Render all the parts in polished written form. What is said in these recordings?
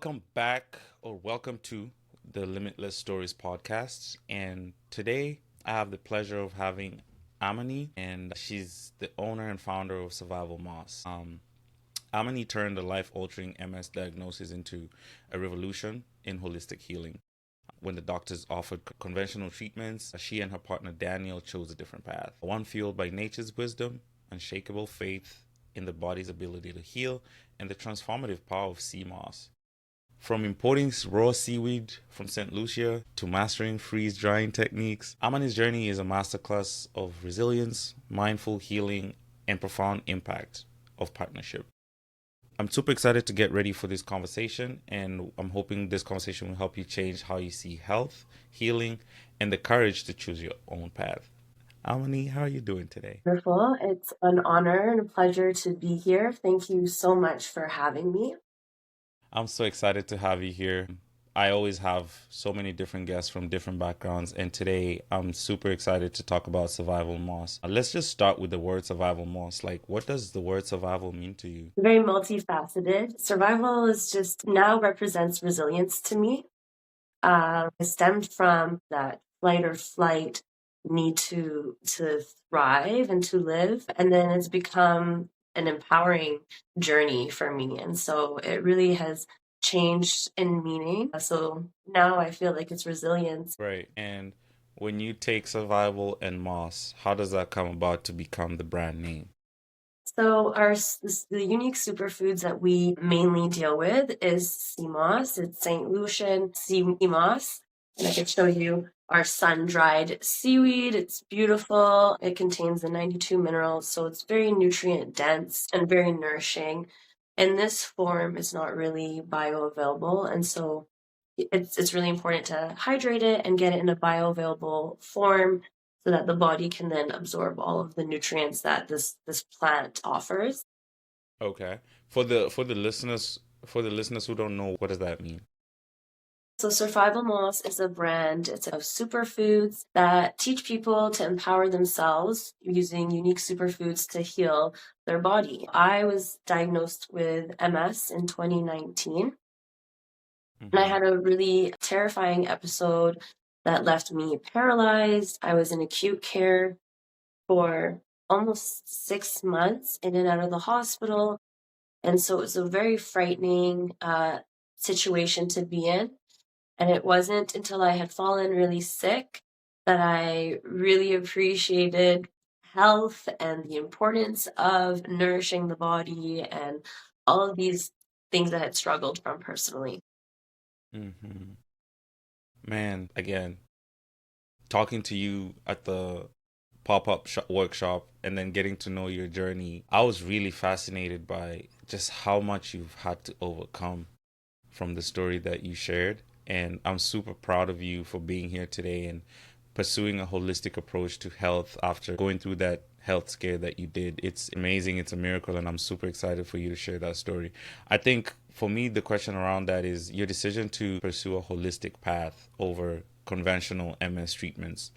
Welcome back or welcome to the Limitless Stories podcast. And today I have the pleasure of having Amanie, and she's the owner and founder of Survival Moss. Amanie turned a life altering MS diagnosis into a revolution in holistic healing. When the doctors offered conventional treatments, she and her partner Daniel chose a different path, one fueled by nature's wisdom, unshakable faith in the body's ability to heal, and the transformative power of sea moss. From importing raw seaweed from St. Lucia to mastering freeze drying techniques, Amanie's journey is a masterclass of resilience, mindful healing, and profound impact of partnership. I'm super excited to get ready for this conversation, and I'm hoping this conversation will help you change how you see health, healing, and the courage to choose your own path. Amanie, how are you doing today? Wonderful. It's an honor and a pleasure to be here. Thank you so much for having me. I'm so excited to have you here. I always have so many different guests from different backgrounds, and today I'm super excited to talk about survival moss. Let's just start with the word survival moss. Like, what does the word survival mean to you? Very multifaceted. Survival is just now represents resilience to me. It stemmed from that flight or flight need to thrive and to live, and then it's become an empowering journey for me. And so it really has changed in meaning. So now I feel like it's resilience. Right. And when you take survival and moss, how does that come about to become the brand name? So the unique superfoods that we mainly deal with is sea moss. It's St. Lucian sea moss. And I can show you our sun-dried seaweed. It's beautiful. It contains the 92 minerals, so it's very nutrient dense and very nourishing. In this form, it's not really bioavailable, and so it's really important to hydrate it and get it in a bioavailable form so that the body can then absorb all of the nutrients that this plant offers. Okay. For the listeners who don't know, what does that mean? So Survival Moss is a brand. It's of superfoods that teach people to empower themselves using unique superfoods to heal their body. I was diagnosed with MS in 2019, and I Mm-hmm. had a really terrifying episode that left me paralyzed. I was in acute care for almost 6 months in and out of the hospital. And so it was a very frightening situation to be in. And it wasn't until I had fallen really sick that I really appreciated health and the importance of nourishing the body and all of these things that I had struggled from personally. Mm-hmm. Man, again, talking to you at the workshop and then getting to know your journey, I was really fascinated by just how much you've had to overcome from the story that you shared. And I'm super proud of you for being here today and pursuing a holistic approach to health after going through that health scare that you did. It's amazing. It's a miracle. And I'm super excited for you to share that story. I think for me, the question around that is your decision to pursue a holistic path over conventional MS treatments,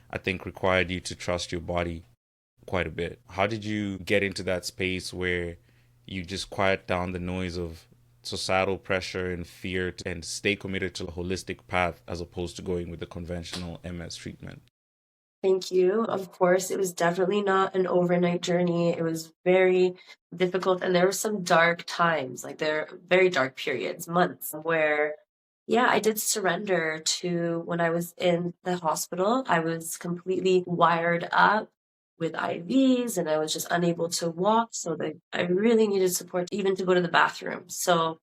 I think required you to trust your body quite a bit. How did you get into that space where you just quiet down the noise of societal pressure and fear and stay committed to a holistic path as opposed to going with the conventional MS treatment? Thank you. Of course, it was definitely not an overnight journey. It was very difficult, and there were some dark times, like there are very dark periods, months, where, yeah, I did surrender to when I was in the hospital. I was completely wired up with IVs, and I was just unable to walk, so that I really needed support even to go to the bathroom. So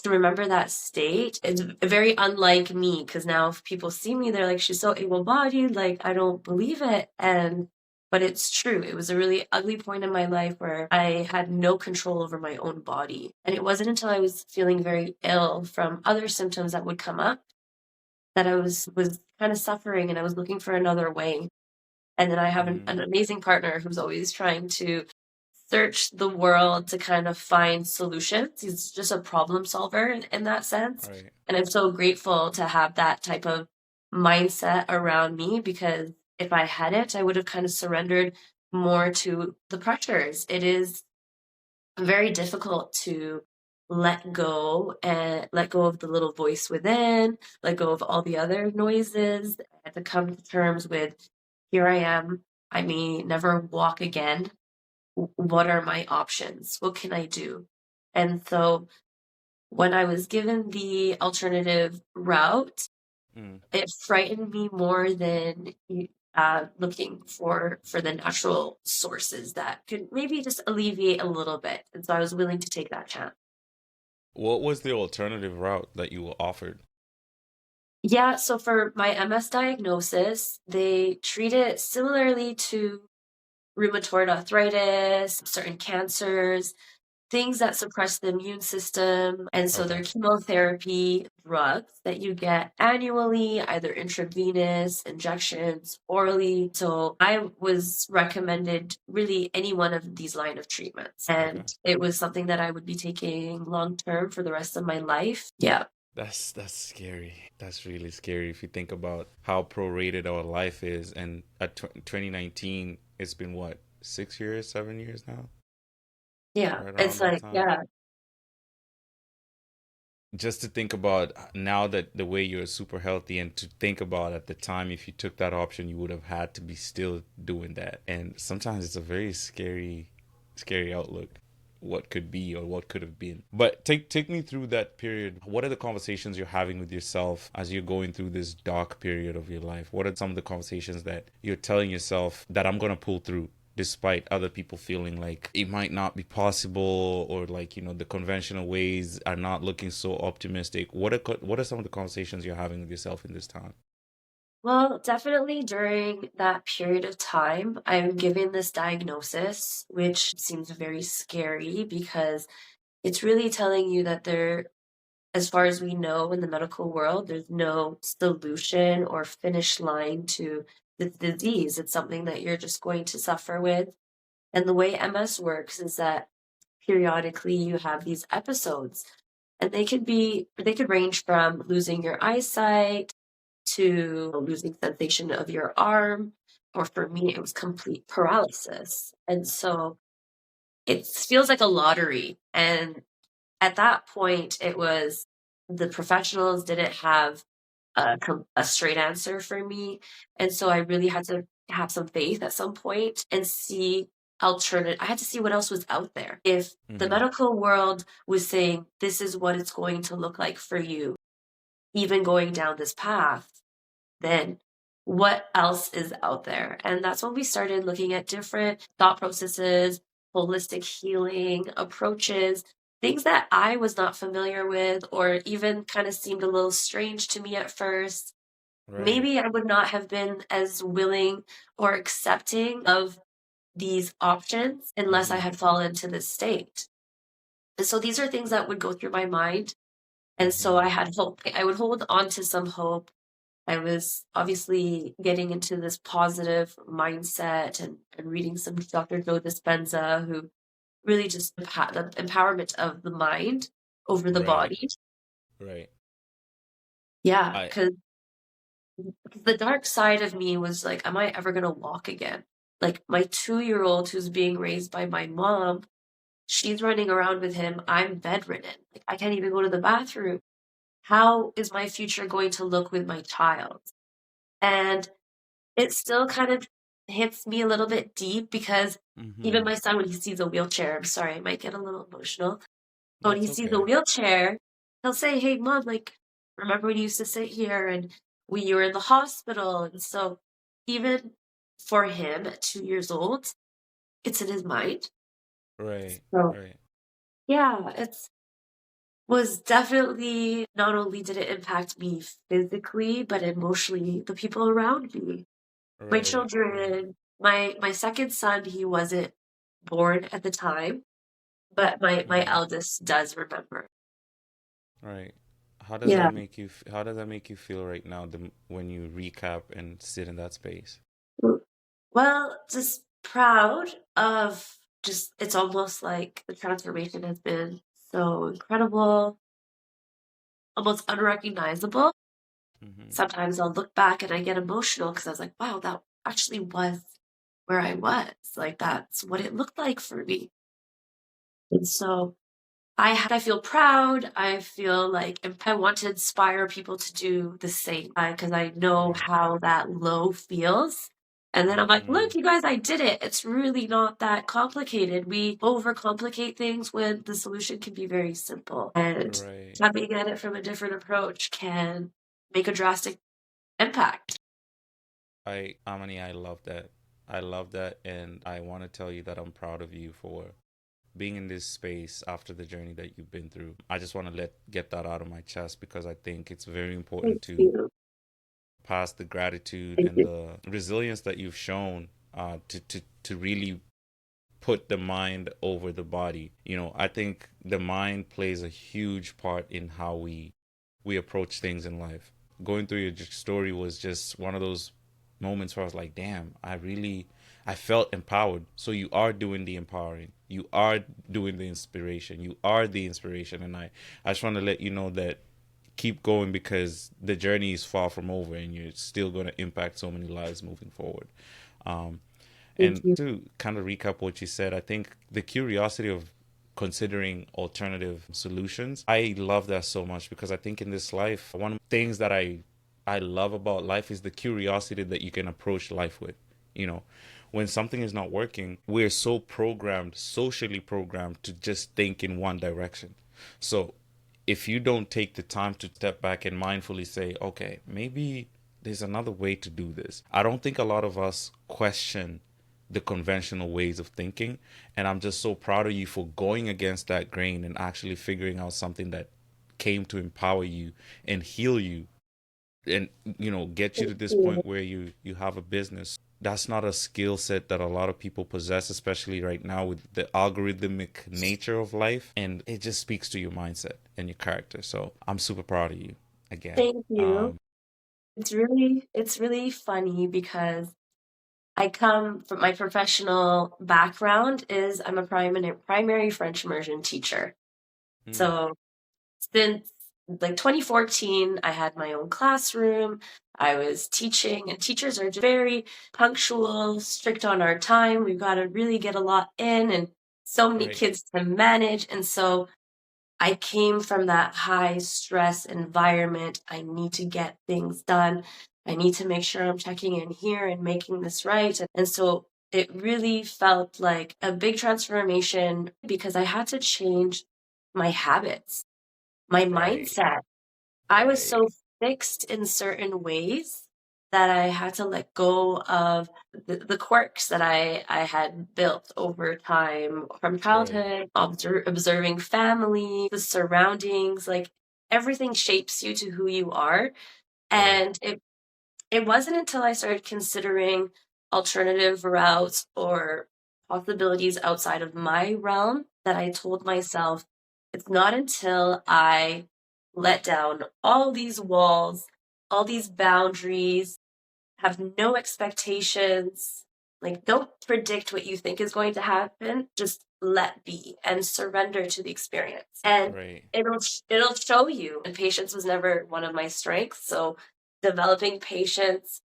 to remember that state, it's very unlike me because now if people see me, they're like, she's so able-bodied, like I don't believe it. And but it's true. It was a really ugly point in my life where I had no control over my own body. And it wasn't until I was feeling very ill from other symptoms that would come up that I was kind of suffering, and I was looking for another way. And then I have an Mm, amazing partner who's always trying to search the world to kind of find solutions. He's just a problem solver in that sense. right. And I'm so grateful to have that type of mindset around me because if I had it, I would have kind of surrendered more to the pressures. It is very difficult to let go and let go of the little voice within, let go of all the other noises, and to come to terms with, here I am. I may never walk again. What are my options? What can I do? And so when I was given the alternative route, Mm. it frightened me more than looking for the natural sources that could maybe just alleviate a little bit. And so I was willing to take that chance. What was the alternative route that you were offered? Yeah, so for my MS diagnosis, they treat it similarly to rheumatoid arthritis, certain cancers, things that suppress the immune system. And so Okay. they're chemotherapy drugs that you get annually, either intravenous, injections, orally. So I was recommended really any one of these line of treatments. Okay. And it was something that I would be taking long term for the rest of my life. Yeah. That's scary. That's really scary if you think about how prorated our life is. And at 2019, it's been what, 6 years, 7 years now, Yeah. right around It's that like, time. yeah. Just to think about now that the way you're super healthy, and to think about at the time, if you took that option, you would have had to be still doing that. And sometimes it's a very scary outlook, what could be or what could have been. But take me through that period. What are the conversations you're having with yourself as you're going through this dark period of your life? What are some of the conversations that you're telling yourself that I'm going to pull through, despite other people feeling like it might not be possible, or like, the conventional ways are not looking so optimistic? What are some of the conversations you're having with yourself in this time? Well, definitely during that period of time, I'm given this diagnosis, which seems very scary because it's really telling you that there, as far as we know in the medical world, there's no solution or finish line to this disease. It's something that you're just going to suffer with. And the way MS works is that periodically you have these episodes, and they could range from losing your eyesight to losing sensation of your arm, or for me, it was complete paralysis. And so it feels like a lottery. And at that point, it was the professionals didn't have a straight answer for me. And so I really had to have some faith at some point and see alternate. I had to see what else was out there. If the Mm-hmm. medical world was saying, this is what it's going to look like for you, even going down this path, then what else is out there? And that's when we started looking at different thought processes, holistic healing approaches, things that I was not familiar with or even kind of seemed a little strange to me at first. Right. Maybe I would not have been as willing or accepting of these options unless I Mm-hmm. had fallen to this state. And so these are things that would go through my mind. And so I Mm-hmm. had hope. I would hold on to some hope. I was obviously getting into this positive mindset and reading some Dr. Joe Dispenza, who really just the empowerment of the mind over the Right. body. Right. Yeah, I because the dark side of me was like, am I ever going to walk again? Like my 2-year old who's being raised by my mom, she's running around with him. I'm bedridden. Like I can't even go to the bathroom. How is my future going to look with my child? And it still kind of hits me a little bit deep because even Mm-hmm. my son, when he sees a wheelchair, I'm sorry, I might get a little emotional. But when he That's sees a okay. wheelchair, he'll say, "Hey, mom, like, remember when you used to sit here and we were in the hospital?" And so, even for him at 2 years old, it's in his mind. Right. So, Right. yeah, it's was definitely not only did it impact me physically, but emotionally, the people around me. My Right. Right. children, my second son, he wasn't born at the time, but my Mm-hmm. eldest does remember. Right. How does Yeah. that make you how does that make you feel right now, when you recap and sit in that space? Well, just proud of just it's almost like the transformation has been so incredible, almost unrecognizable. Mm-hmm. Sometimes I'll look back and I get emotional because I was like, wow, that actually was where I was. Like that's what it looked like for me. And so I feel proud. I feel like I want to inspire people to do the same because I know Right. how that low feels. And then I'm like, Mm-hmm. look, you guys, I did it. It's really not that complicated. We overcomplicate things when the solution can be very simple. And Right. coming at it from a different approach can make a drastic impact. Amani, I love that. I love that, and I want to tell you that I'm proud of you for being in this space after the journey that you've been through. I just want to get that out of my chest because I think it's very important Thank to you. pass the gratitude Thank and you. the resilience that you've shown to really put the mind over the body. I think the mind plays a huge part in how we approach things in life. Going through your story was just one of those moments where I was like, damn, I felt empowered. So you are doing the empowering. You are doing the inspiration. You are the inspiration. And I just want to let you know that keep going because the journey is far from over and you're still going to impact so many lives moving forward. Um, Thank and you. to kind of recap what you said, I think the curiosity of considering alternative solutions, I love that so much because I think in this life, one of the things that I love about life is the curiosity that you can approach life with. You know, when something is not working, we're so programmed, socially programmed to just think in one direction. So if you don't take the time to step back and mindfully say, okay, maybe there's another way to do this. I don't think a lot of us question the conventional ways of thinking. And I'm just so proud of you for going against that grain and actually figuring out something that came to empower you and heal you and get you to Thank this you. point where you have a business. That's not a skill set that a lot of people possess, especially right now with the algorithmic nature of life, and it just speaks to your mindset and your character. So I'm super proud of you again. Thank you. It's really funny because I come from my professional background is I'm a primary French immersion teacher. Mm, So since like 2014, I had my own classroom. I was teaching, and teachers are just very punctual, strict on our time. We've got to really get a lot in, and so many right, kids to manage. And so I came from that high stress environment. I need to get things done. I need to make sure I'm checking in here and making this right. And so it really felt like a big transformation because I had to change my habits, my right, mindset. I was so right, fixed in certain ways that I had to let go of the quirks that I had built over time from right, childhood, observing family, the surroundings, like everything shapes you to who you are. right, And it wasn't until I started considering alternative routes or possibilities outside of my realm that I told myself it's not until I let down all these walls, all these boundaries, have no expectations, like don't predict what you think is going to happen, just let be and surrender to the experience. And right. it'll show you. And patience was never one of my strengths, so developing patience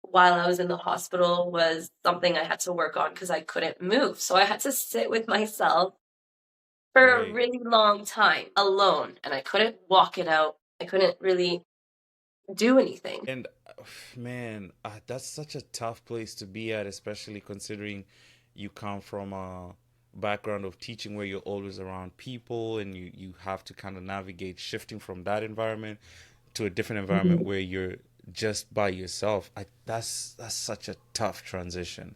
while I was in the hospital was something I had to work on because I couldn't move. So I had to sit with myself for a Right. really long time alone, and I couldn't walk it out. I couldn't really do anything. And man, that's such a tough place to be at, especially considering you come from a background of teaching where you're always around people and you have to kind of navigate shifting from that environment to a different environment Mhm. where you're just by yourself. That's such a tough transition.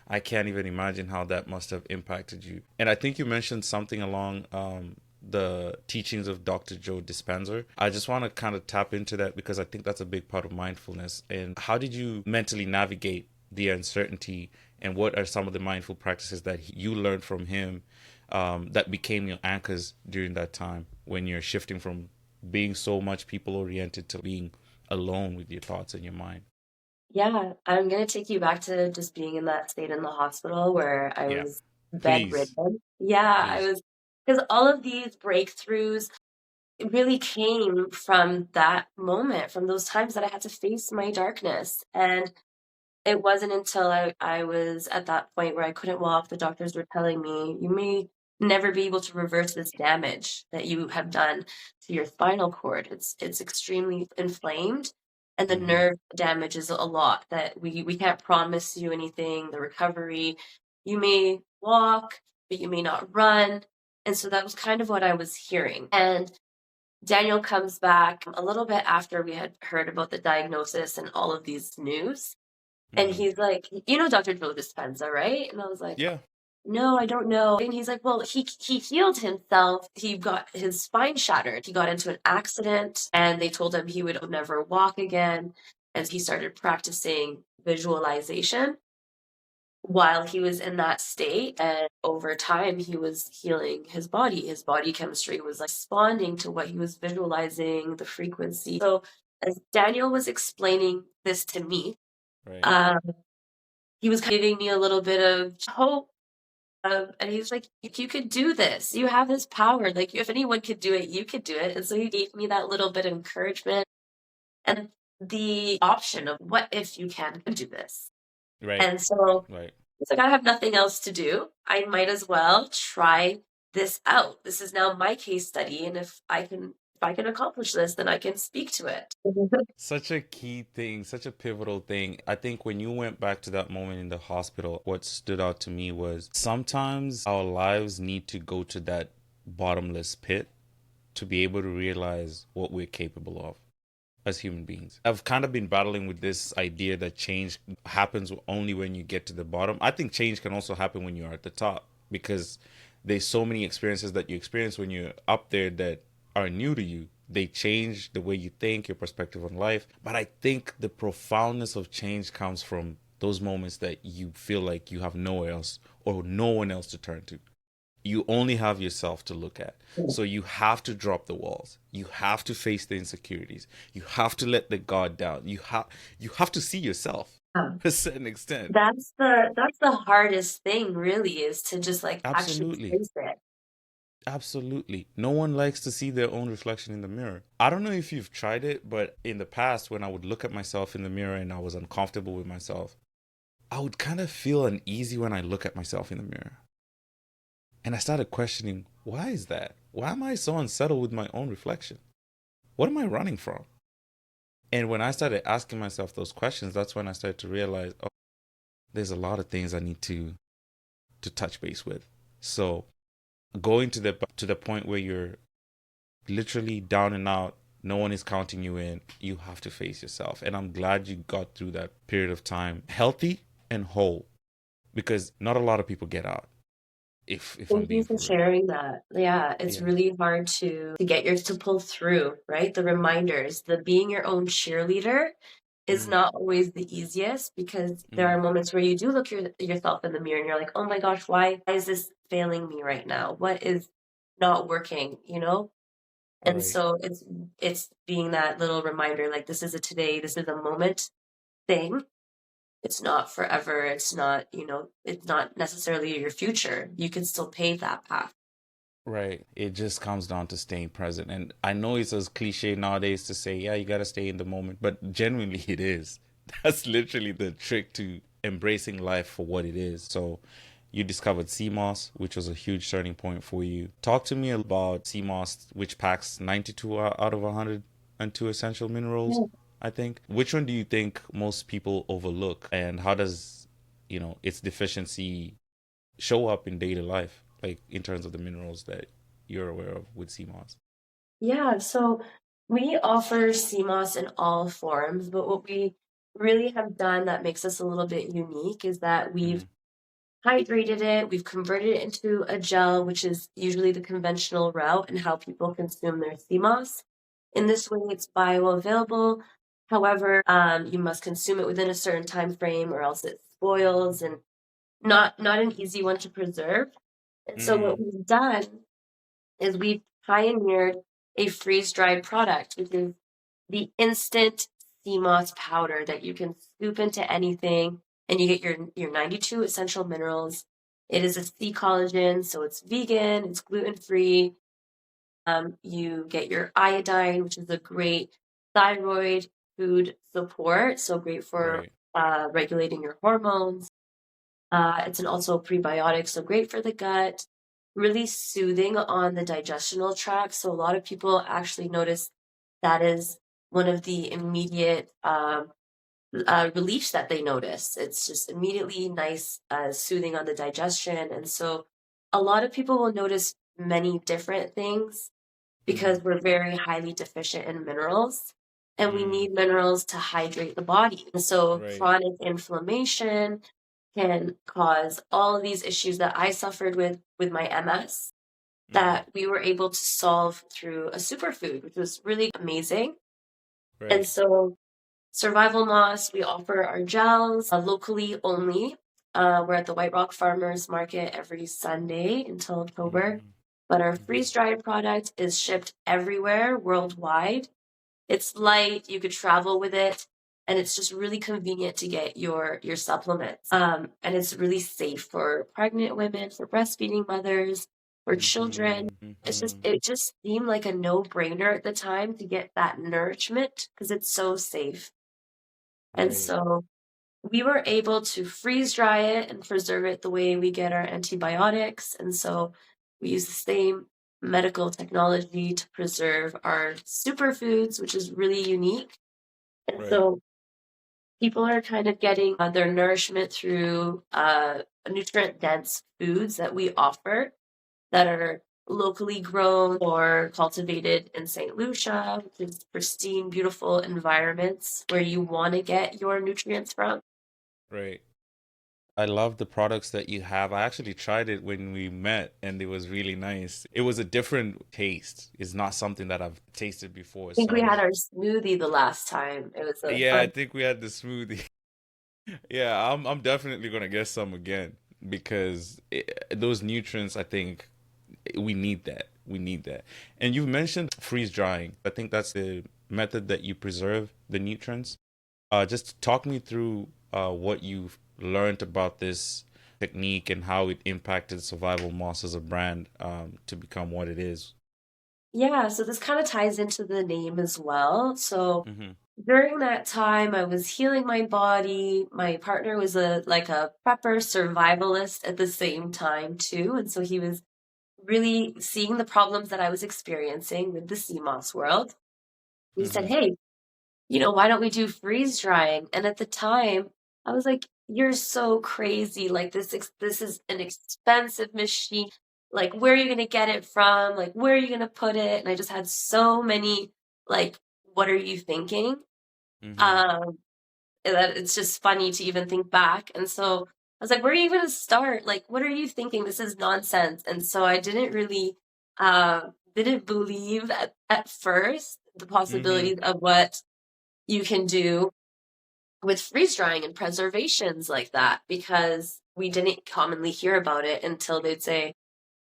I can't even imagine how that must have impacted you. And I think you mentioned something along the teachings of Dr. Joe Dispenza. I just want to kind of tap into that because I think that's a big part of mindfulness. And how did you mentally navigate the uncertainty? And what are some of the mindful practices that you learned from him that became your anchors during that time when you're shifting from being so much people oriented to being alone with your thoughts and your mind? Yeah, I'm gonna take you back to just being in that state in the hospital where I Yeah, was please, bedridden. Yeah, I please. was because all of these breakthroughs really came from that moment, from those times that I had to face my darkness. And it wasn't until I was at that point where I couldn't walk, the doctors were telling me, you may never be able to reverse this damage that you have done to your spinal cord. It's extremely inflamed, and the Mm-hmm. nerve damage is a lot that we can't promise you anything. The recovery, you may walk, but you may not run. And so that was kind of what I was hearing. And Daniel comes back a little bit after we had heard about the diagnosis and all of these news. And Mm-hmm. he's like, you know, Dr. Joe Dispenza, right? And I was like, Yeah. no, I don't know. And he's like, well, he healed himself. He got his spine shattered. He got into an accident and they told him he would never walk again. As he started practicing visualization while he was in that state. And over time, he was healing his body. His body chemistry was like responding to what he was visualizing, the frequency. So as Daniel was explaining this to me, Right. um, he was giving me a little bit of hope. And he was like, you could do this. You have this power. Like, if anyone could do it, you could do it. And so he gave me that little bit of encouragement and the option of what if you can do this. Right. And so Right. it's like, I have nothing else to do. I might as well try this out. This is now my case study. And if I can accomplish this, then I can speak to it. Such a key thing, such a pivotal thing. I think when you went back to that moment in the hospital, what stood out to me was sometimes our lives need to go to that bottomless pit to be able to realize what we're capable of as human beings. I've kind of been battling with this idea that change happens only when you get to the bottom. I think change can also happen when you're at the top because there's so many experiences that you experience when you're up there that are new to you. They change the way you think, your perspective on life. But I think the profoundness of change comes from those moments that you feel like you have nowhere else or no one else to turn to. You only have yourself to look at. So you have to drop the walls. You have to face the insecurities. You have to let the guard down. You have to see yourself Yeah. to a certain extent. That's the hardest thing really, is to just like actually Absolutely. face it. Absolutely. No one likes to see their own reflection in the mirror. I don't know if you've tried it, but in the past, when I would look at myself in the mirror and I was uncomfortable with myself, I would kind of feel uneasy when I look at myself in the mirror. And I started questioning, why is that? Why am I so unsettled with my own reflection? What am I running from? And when I started asking myself those questions, that's when I started to realize, oh, there's a lot of things I need to touch base with. So going to the point where you're literally down and out, no one is counting you in, you have to face yourself. And I'm glad you got through that period of time healthy and whole because not a lot of people get out. If I'm Thank you being for for real. sharing that. Yeah, it's Yeah. really hard to get yours to pull through, right? The reminders, the being your own cheerleader is Mm, not always the easiest, because there mm, are moments where you do look yourself in the mirror and you're like, oh my gosh, why is this failing me right now? What is not working, you know? And right. so it's being that little reminder, like, this is a today, this is a moment thing. It's not forever. It's not, it's not necessarily your future. You can still pave that path. Right. It just comes down to staying present. And I know it's as cliche nowadays to say, yeah, you got to stay in the moment, but genuinely it is. That's literally the trick to embracing life for what it is. So you discovered CMOS, which was a huge turning point for you. Talk to me about CMOS, which packs 92 out of 102 essential minerals, Yeah. I think. Which one do you think most people overlook? And how does, its deficiency show up in daily life, like in terms of the minerals that you're aware of with CMOS? Yeah, so we offer CMOS in all forms, but what we really have done that makes us a little bit unique is that we've Mm, hydrated it, we've converted it into a gel, which is usually the conventional route and how people consume their CMOS. In this way, it's bioavailable. However, you must consume it within a certain time frame or else it spoils, and not an easy one to preserve. And so what mm, we've done is we've pioneered a freeze-dried product, which is the instant CMOS powder that you can scoop into anything, and you get your 92 essential minerals. It is a sea collagen, so it's vegan, it's gluten-free. You get your iodine, which is a great thyroid food support, so great for right. regulating your hormones. It's also a prebiotic, so great for the gut. really soothing on the digestional tract. So a lot of people actually notice that is one of the immediate reliefs that they notice. It's just immediately nice, soothing on the digestion. And so a lot of people will notice many different things Mm, because we're very highly deficient in minerals and we mm, need minerals to hydrate the body. And so right. chronic inflammation can cause all of these issues that I suffered with my MS Mm, that we were able to solve through a superfood, which was really amazing. And right. so Survival Moss, we offer our gels locally only. We're at the White Rock Farmers Market every Sunday until October. Mm, But our mhm, freeze dried product is shipped everywhere worldwide. It's light, you could travel with it, and it's just really convenient to get your supplements. And it's really safe for pregnant women, for breastfeeding mothers, for children. mhm, mhm. It just seemed like a no-brainer at the time to get that nourishment because it's so safe. And Right. so we were able to freeze dry it and preserve it the way we get our antibiotics. And so we use the same medical technology to preserve our superfoods, which is really unique. And Right. so people are kind of getting their nourishment through nutrient dense foods that we offer that are locally grown or cultivated in St. Lucia, which is pristine, beautiful environments where you want to get your nutrients from. Right. I love the products that you have. I actually tried it when we met and it was really nice. It was a different taste. It's not something that I've tasted before. Think So we I had was, our smoothie the last time. It was a yeah, I fun. think we had the smoothie. Yeah, I'm definitely gonna get some again because those nutrients, I think we need that. We need that. And you've mentioned freeze drying. I think that's the method that you preserve the nutrients. Just talk me through what you've learned about this technique and how it impacted Survival Moss as a brand to become what it is. Yeah, so this kind of ties into the name as well. So Mm-hmm. during that time, I was healing my body. My partner was a like a prepper survivalist at the same time too, and so he was really seeing the problems that I was experiencing with the sea moss world. He said, Mm-hmm. "Hey, why don't we do freeze drying?" And at the time, I was like, "You're so crazy. Like this is an expensive machine. Like where are you going to get it from? Like where are you going to put it?" And I just had so many like what are you thinking? Mm-hmm. Um and that it's just funny to even think back. And so I was like, "Where are you going to start? Like what are you thinking? This is nonsense." And so I didn't really didn't believe at first the Mm-hmm. possibilities of what you can do with freeze drying and preservations like that because we didn't commonly hear about it until they'd say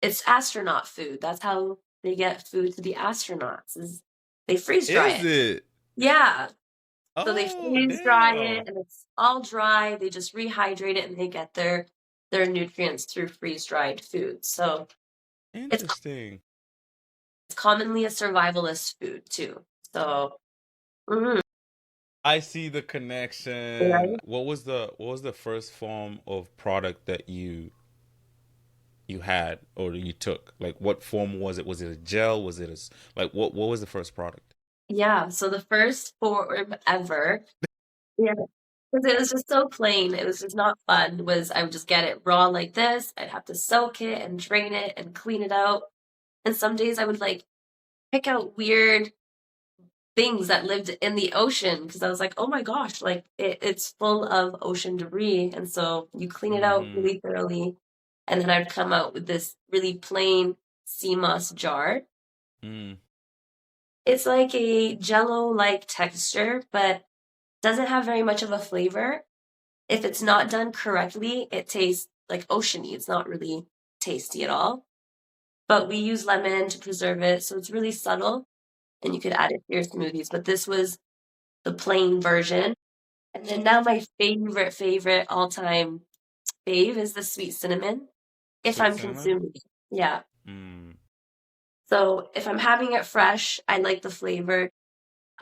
it's astronaut food. That's how they get food to the astronauts is they freeze dry Is it. it? Yeah. So they Oh, freeze dry damn. it and it's all dry. They just rehydrate it and they get their nutrients through freeze dried food. So it's Interesting. it's commonly a survivalist food too. So mhm, I see the connection. right? What was the first form of product that you had or you took? Like what form was it? Was it a gel? Was it like what was the first product? Yeah. So the first form ever. Yeah. Because it was just so plain. It was just not fun. Was I would just get it raw like this. I'd have to soak it and drain it and clean it out. And some days I would like pick out weird things that lived in the ocean because I was like, oh my gosh, like it's full of ocean debris. And so you clean it out Mm-hmm. really thoroughly. And then I'd come out with this really plain sea moss jar. Mm. It's like a jello-like texture, but doesn't have very much of a flavor. If it's not done correctly, it tastes like oceany. It's not really tasty at all. But we use lemon to preserve it, so it's really subtle, and you could add it to your smoothies. But this was the plain version. And then now my favorite all-time fave is the sweet cinnamon, if Sweet I'm cinnamon? consuming it. Yeah. Mm. So if I'm having it fresh, I like the flavor.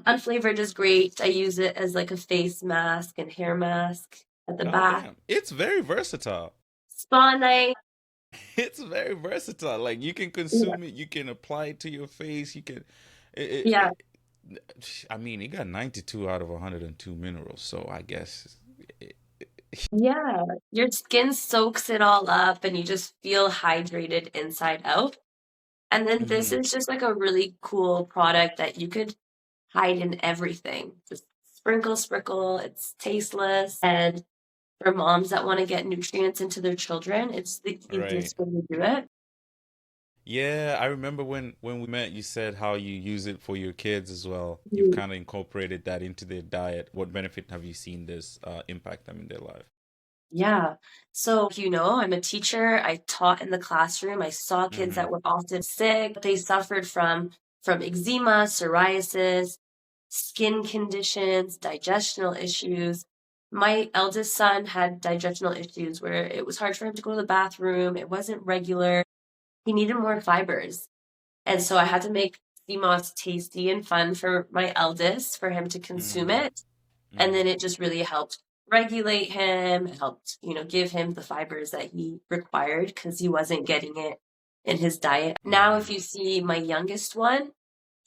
Unflavored is great. I use it as like a face mask and hair mask at the Oh bath. damn. It's very versatile. Spa night. It's very versatile. Like you can consume it, you can apply it to your face, you can. Yeah. I mean, it got 92 out of 102 minerals, so I guess. Yeah. Your skin soaks it all up and you just feel hydrated inside out. And then this Hmm. is just like a really cool product that you could hide in everything. Just sprinkle, sprinkle. It's tasteless. And for moms that want to get nutrients into their children, it's the Right. easiest way to do it. Yeah, I remember when we met, you said how you use it for your kids as well. You've Mhm. kind of incorporated that into their diet. What benefit have you seen this impact them in their life? Yeah. So, I'm a teacher. I taught in the classroom. I saw kids Hmm. that were often sick. They suffered from eczema, psoriasis, skin conditions, digestional issues. My eldest son had digestional issues where it was hard for him to go to the bathroom. It wasn't regular. He needed more fibers. And so I had to make sea moss tasty and fun for my eldest for him to consume Hmm. it. And Hmm. then it just really helped regulate him, helped, give him the fibers that he required because he wasn't getting it in his diet. Now, if Hmm. you see my youngest one,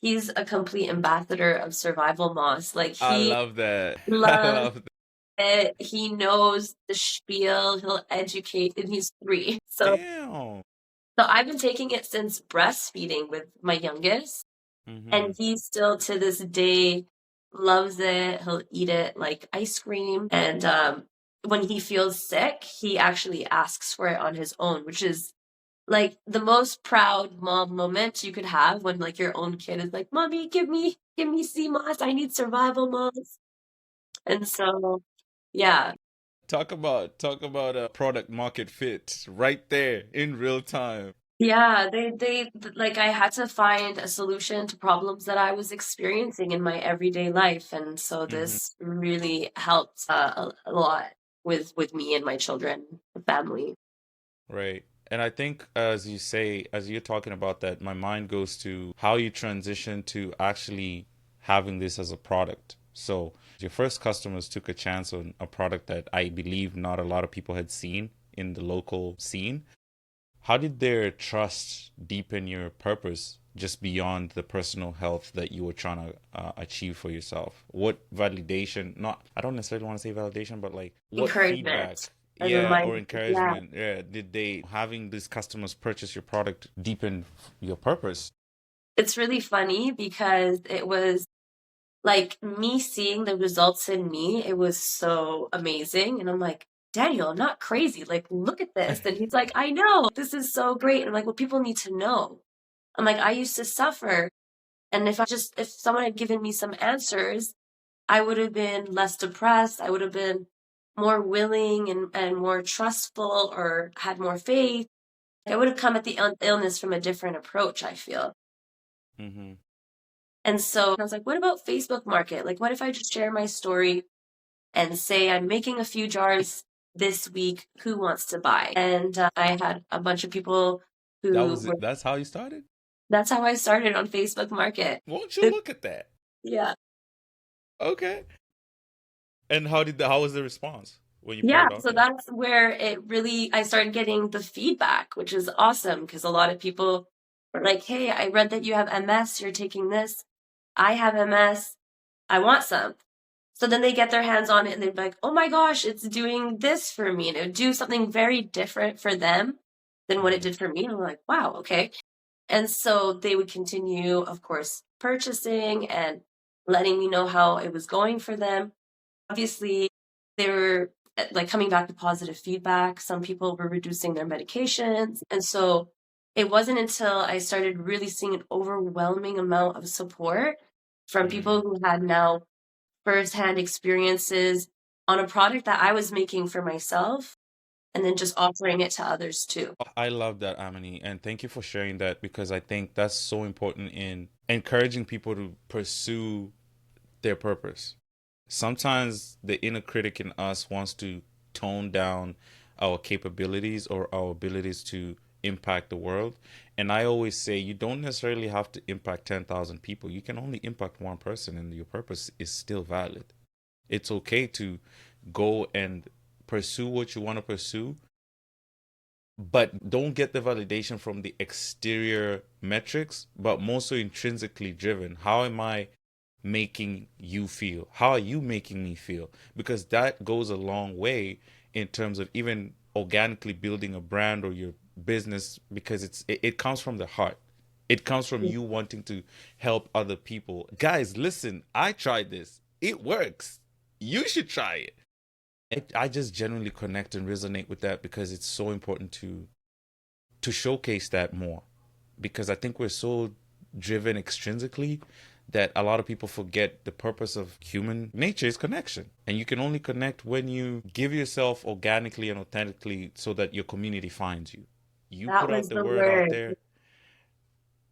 he's a complete ambassador of survival moss. Like I he love that. I loves love that. it. He knows the spiel. He'll educate, and he's 3. Damn. So I've been taking it since breastfeeding with my youngest. Hmm. And he still to this day loves it. He'll eat it like ice cream. And when he feels sick, he actually asks for it on his own, which is like the most proud mom moment you could have when like your own kid is like, "Mommy, give me sea moss. I need survival moss." And so, yeah, Talk about a product market fit right there in real time. yeah, like I had to find a solution to problems that I was experiencing in my everyday life, and so Hmm. this really helped a lot with me and my children, family. Right. And I think as you say, as you're talking about that, my mind goes to how you transition to actually having this as a product. So your first customers took a chance on a product that I believe not a lot of people had seen in the local scene. How did their trust deepen your purpose just beyond the personal health that you were trying to achieve for yourself? What validation, not, I don't necessarily want to say validation, but like what Encouragement, feedback, a yeah, or reminder. Yeah, encouragement, yeah, did they, having these customers purchase your product deepen your purpose? it's really funny because it was like me seeing the results in me. It was so amazing, and I'm like, Daniel, I'm not crazy. Like, look at this. And he's like, I know this is so great. And I'm like, well, people need to know. I'm like, I used to suffer. And if someone had given me some answers, I would have been less depressed. I would have been more willing and more trustful or had more faith. I would have come at the illness from a different approach, I feel. Hmm. And so I was like, what about Facebook Market? Like, what if I just share my story and say I'm making a few jars this week? Who wants to buy? And I had a bunch of people That who was were, it. That's how you started? that's how I started on Facebook Market. Won't you look at that? Yeah. Okay. And how was the response when you put Yeah, it out so there? that's where I started getting the feedback, which is awesome because a lot of people were like, "Hey, I read that you have MS, you're taking this. I have MS. I want some." So then they get their hands on it and they're like, "Oh my gosh, it's doing this for me." And it would do something very different for them than what it Hmm. did for me. And I'm like, "Wow, okay." And so they would continue, of course, purchasing and letting me know how it was going for them. Obviously, they were like coming back with positive feedback. Some people were reducing their medications. And so it wasn't until I started really seeing an overwhelming amount of support from people Hmm. who had now firsthand experiences on a product that I was making for myself and then just offering it to others too. I love that, Amanie, and thank you for sharing that because I think that's so important in encouraging people to pursue their purpose. Sometimes the inner critic in us wants to tone down our capabilities or our abilities to impact the world. And I always say you don't necessarily have to impact 10,000 people. You can only impact one person, and your purpose is still valid. It's okay to go and pursue what you want to pursue but don't get the validation from the exterior metrics, but more so intrinsically driven. How am I making you feel? How are you making me feel? Because that goes a long way in terms of even organically building a brand or your business, because it comes from the heart. It comes from you wanting to help other people. Guys, listen, I tried this. It works. You should try it. I just genuinely connect and resonate with that because it's so important to showcase that more, because I think we're so driven extrinsically that a lot of people forget the purpose of human nature is connection. And you can only connect when you give yourself organically and authentically so that your community finds you. You That put out was the the word out word. there,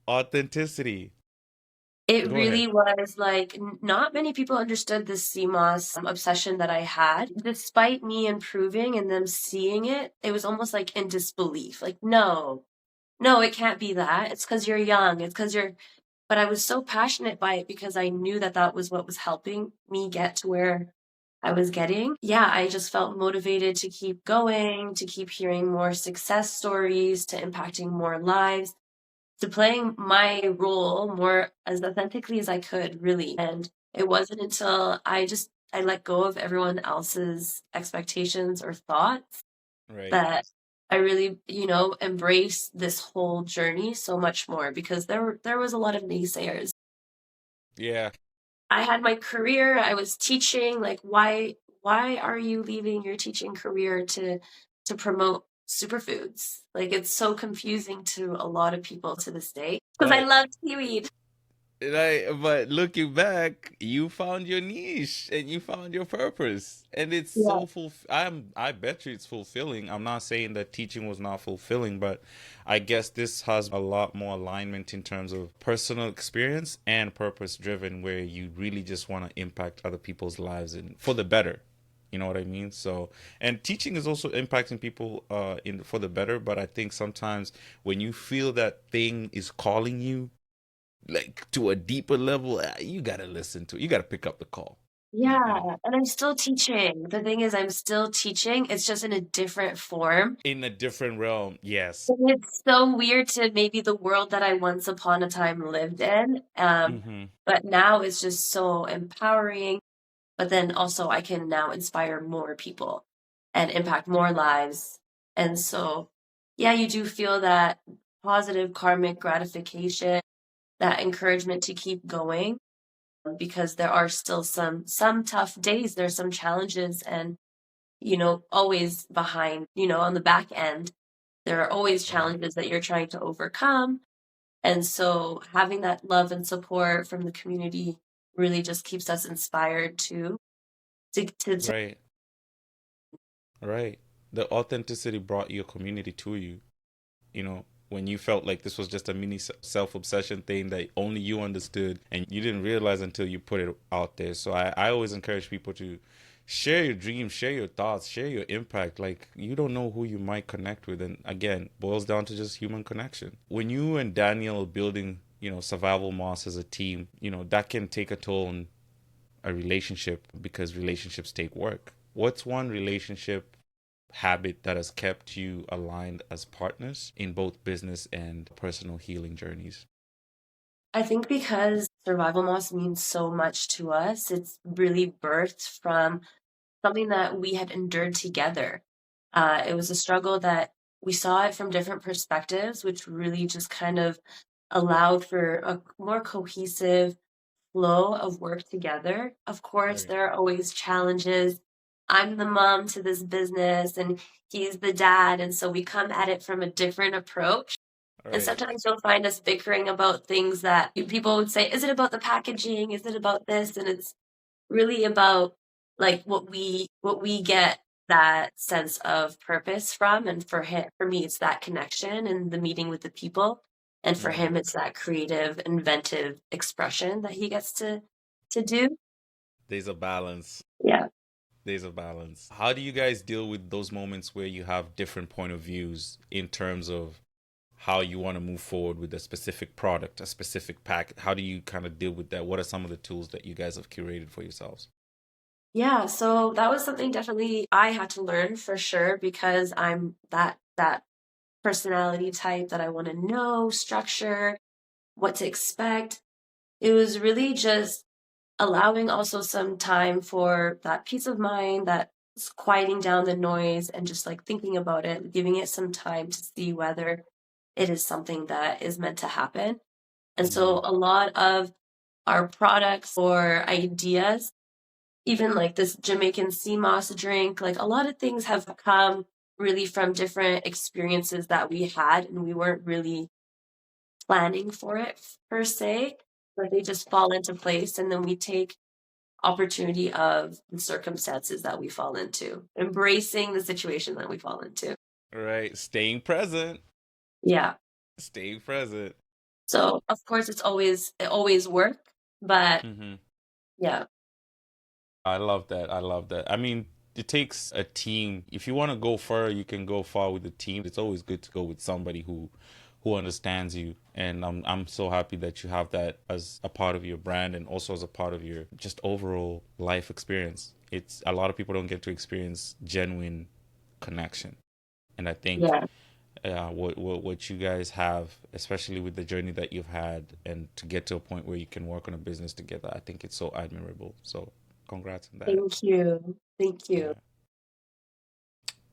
authenticity. It Go ahead. really was like not many people understood the CMOS obsession that I had. Despite me improving and them seeing it, it was almost like in disbelief. Like, no, no, it can't be that. It's because you're young. It's because you're. But I was so passionate by it because I knew that that was what was helping me get to where I was getting. Yeah, I just felt motivated to keep going, to keep hearing more success stories, to impacting more lives, to playing my role more as authentically as I could, really. And it wasn't until I let go of everyone else's expectations or thoughts Right. that I really, embraced this whole journey so much more because there was a lot of naysayers. Yeah. I had my career, I was teaching, like why are you leaving your teaching career to promote superfoods? Like it's so confusing to a lot of people to this day because I But love seaweed. but looking back, you found your niche and you found your purpose, and it's Yeah. so I bet you it's fulfilling. I'm not saying that teaching was not fulfilling, but I guess this has a lot more alignment in terms of personal experience and purpose driven, where you really just want to impact other people's lives and for the better. You know what I mean? So, and teaching is also impacting people in for the better. But I think sometimes when you feel that thing is calling you, like to a deeper level, you gotta listen to it. You gotta pick up the call. You know, Yeah, and I'm still teaching. The thing is I'm still teaching. It's just in a different form. in a different realm. Yes. And it's so weird to maybe the world that I once upon a time lived in. Mm-hmm. But now it's just so empowering. But then also I can now inspire more people and impact more lives. And so, yeah, you do feel that positive karmic gratification, that encouragement to keep going because there are still some tough days, there's some challenges and always behind, on the back end, there are always Right. challenges that you're trying to overcome. And so having that love and support from the community really just keeps us inspired to Right. Right. The authenticity brought your community to you. You know, when you felt like this was just a mini self obsession thing that only you understood and you didn't realize until you put it out there. So I always encourage people to share your dreams, share your thoughts, share your impact. Like, you don't know who you might connect with. And again, boils down to just human connection. When you and Daniel are building, Survival Moss as a team, that can take a toll on a relationship because relationships take work. What's one relationship habit that has kept you aligned as partners in both business and personal healing journeys? I think because survival moss means so much to us, it's really birthed from something that we had endured together. It was a struggle that we saw it from different perspectives, which really just kind of allowed for a more cohesive flow of work together. Of course, Right. there are always challenges. I'm the mom to this business and he's the dad. And so we come at it from a different approach. And Right. sometimes you'll find us bickering about things that people would say, is it about the packaging? Is it about this? And it's really about like what we get that sense of purpose from. And for me, it's that connection and the meeting with the people. And for Mm-hmm. him, it's that creative, inventive expression that he gets to do. There's a balance. Yeah. There's a balance. How do you guys deal with those moments where you have different point of views in terms of how you want to move forward with a specific product, a specific pack? How do you kind of deal with that? What are some of the tools that you guys have curated for yourselves? Yeah, so that was something definitely I had to learn for sure because I'm that personality type that I want to know, structure, what to expect. It was really just allowing also some time for that peace of mind, that quieting down the noise and just like thinking about it, giving it some time to see whether it is something that is meant to happen. And so Mm-hmm. a lot of our products or ideas, even like this Jamaican sea moss drink, like a lot of things have come really from different experiences that we had, and we weren't really planning for it per se, but they just fall into place. And then we take opportunity of the circumstances that we fall into, embracing the situation that we fall into. Right. Staying present. Yeah. Staying present. So of course it always work, but Mm-hmm. yeah. I love that. I love that. I mean, it takes a team. If you want to go far, you can go far with a team. It's always good to go with somebody who understands you. And I'm so happy that you have that as a part of your brand and also as a part of your just overall life experience. It's a lot of people don't get to experience genuine connection. And I think Yeah. what you guys have, especially with the journey that you've had, and to get to a point where you can work on a business together, I think it's so admirable. So, congrats on that. Thank you. Thank you. Yeah.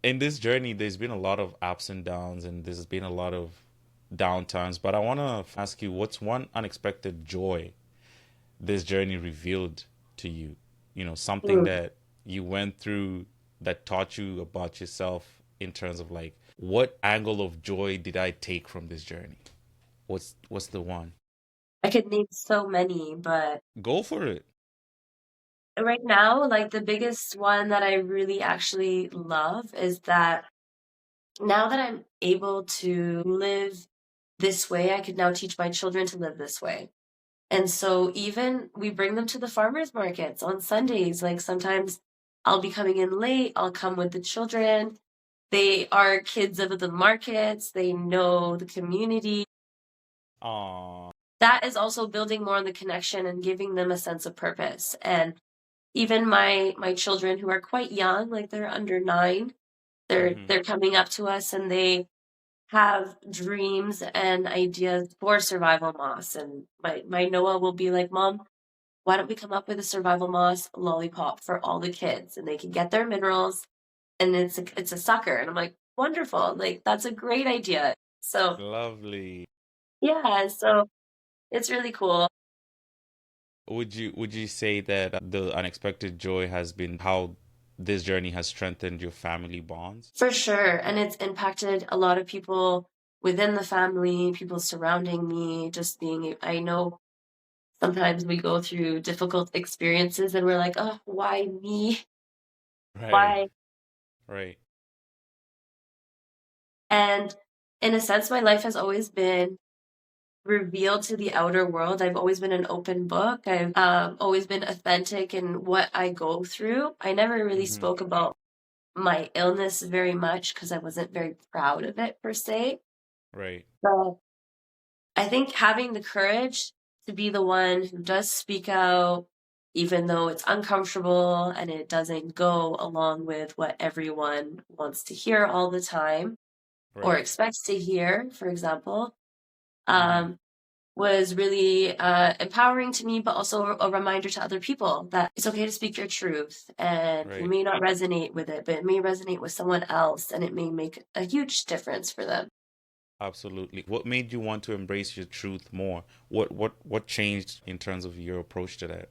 In this journey, there's been a lot of ups and downs, and there's been a lot of downtimes. But I want to ask you, what's one unexpected joy this journey revealed to you? You know, something Mm. that you went through that taught you about yourself in terms of like, what angle of joy did I take from this journey? What's the one? I could name so many, but Go for it. right now, like the biggest one that I really actually love is that now that I'm able to live this way, I could now teach my children to live this way. And so even we bring them to the farmers markets on Sundays. Like sometimes I'll be coming in late, I'll come with the children. They are kids of the markets, they know the community. Aw. That is also building more on the connection and giving them a sense of purpose. And even my children who are quite young, like they're under 9, Mm-hmm. they're coming up to us and they have dreams and ideas for survival moss. And my Noah will be like, Mom, why don't we come up with a survival moss lollipop for all the kids and they can get their minerals and it's a sucker. And I'm like, wonderful. Like that's a great idea. So Lovely. yeah, so it's really cool. Would you say that the unexpected joy has been how this journey has strengthened your family bonds? For sure. And it's impacted a lot of people within the family, people surrounding me, just being, I know sometimes we go through difficult experiences and we're like, oh, why me? Right. Why? Right. And in a sense, my life has always been revealed to the outer world. I've always been an open book. I've always been authentic in what I go through. I never really Mm-hmm. spoke about my illness very much because I wasn't very proud of it per se. Right. So I think having the courage to be the one who does speak out, even though it's uncomfortable and it doesn't go along with what everyone wants to hear all the time or Right. expects to hear, for example, Mm-hmm. um, was really empowering to me, but also a reminder to other people that it's okay to speak your truth. And you Right. may not resonate with it, but it may resonate with someone else and it may make a huge difference for them. Absolutely. What made you want to embrace your truth more? What changed in terms of your approach to that?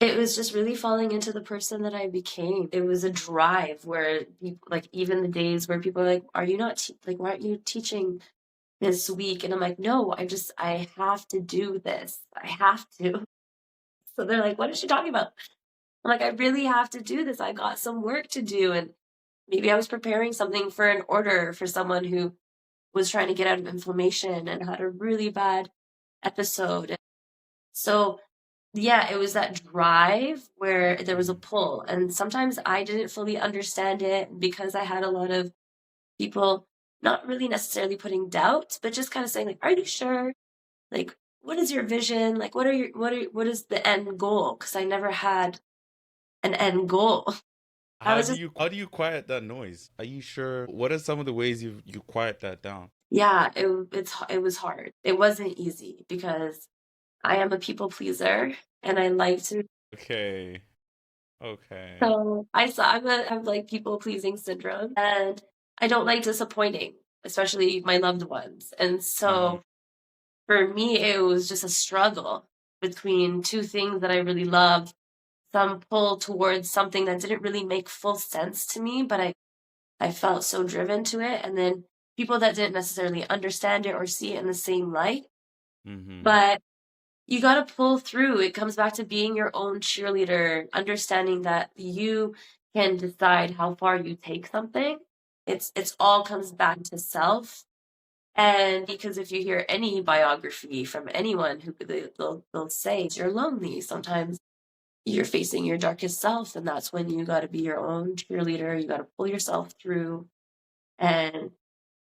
It was just really falling into the person that I became. It was a drive where, like, even the days where people are like, "Are you not like, why aren't you teaching this week?" And I'm like, "No, I have to do this. I have to." So they're like, "What is she talking about?" I'm like, "I really have to do this. I got some work to do." And maybe I was preparing something for an order for someone who was trying to get out of inflammation and had a really bad episode. So yeah, it was that drive where there was a Mm-hmm. pull. And sometimes I didn't fully understand it because I had a lot of people not really necessarily putting doubts, but just kind of saying like, "Are you sure? Like, what is your vision? Like, what is the end goal?" Because I never had an end goal. I was just, how do you quiet that noise? Are you sure? What are some of the ways you quiet that down? yeah, it was hard. It wasn't easy because I am a people pleaser and I like to. Okay. Okay. So I have like people pleasing syndrome and I don't like disappointing, especially my loved ones. And Mm-hmm. so for me, it was just a struggle between two things that I really loved, some pull towards something that didn't really make full sense to me, but I felt so driven to it. And then people that didn't necessarily understand it or see it in the same light. Mm-hmm. But you got to pull through. It comes back to being your own cheerleader, understanding that you can decide how far you take something. It's all comes back to self. And because if you hear any biography from anyone who they'll say you're lonely, sometimes you're facing your darkest self, and that's when you got to be your own cheerleader. You got to pull yourself through, and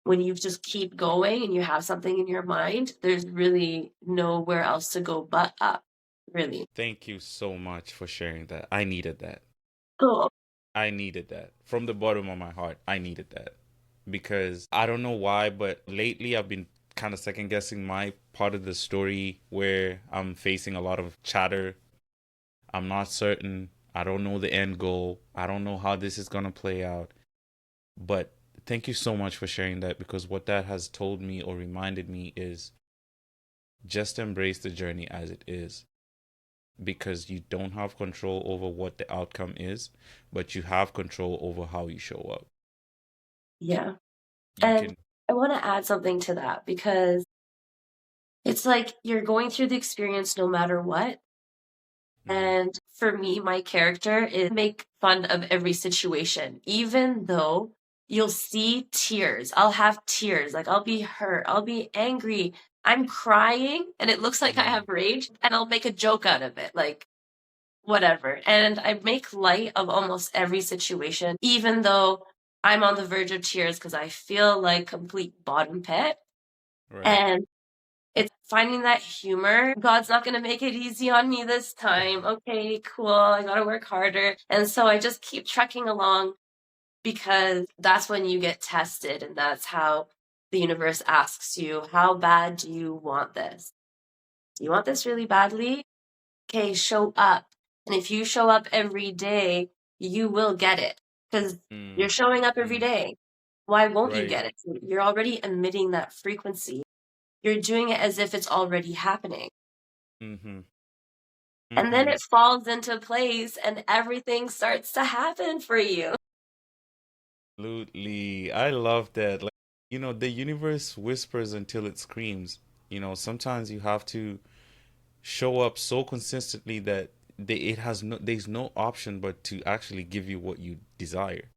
when you just keep going and you have something in your mind, there's really nowhere else to go but up, really. Thank you so much for sharing that. I needed that. Cool. I needed that. From the bottom of my heart, I needed that. Because I don't know why, but lately I've been kind of second guessing my part of the story where I'm facing a lot of chatter. I'm not certain. I don't know the end goal. I don't know how this is going to play out. But thank you so much for sharing that, because what that has told me or reminded me is just embrace the journey as it is, because you don't have control over what the outcome is, but you have control over how you show up. Yeah. You And can. I want to add something to that because it's like you're going through the experience no matter what. Mhm. And for me, my character is make fun of every situation, even though you'll see tears. I'll have tears. Like I'll be hurt. I'll be angry. I'm crying and it looks like I Mhm. have rage and I'll make a joke out of it. Like whatever. And I make light of almost every situation, even though I'm on the verge of tears because I feel like complete bottom pit. Right. And it's finding that humor. God's not going to make it easy on me this time. Okay, cool. I got to work harder. And so I just keep trucking along because that's when you get tested. And that's how the universe asks you, how bad do you want this? Do you want this really badly? Okay, show up. And if you show up every day, you will get it because you're Mm. showing up every Mm. day. Why won't you Right. get it? You're already emitting that frequency. You're doing it as if it's already happening. Mhm. And then Mhm. it falls into place and everything starts to happen for you. Absolutely. I love that. Like, the universe whispers until it screams. Sometimes you have to show up so consistently that there's no option but to actually give you what you desire.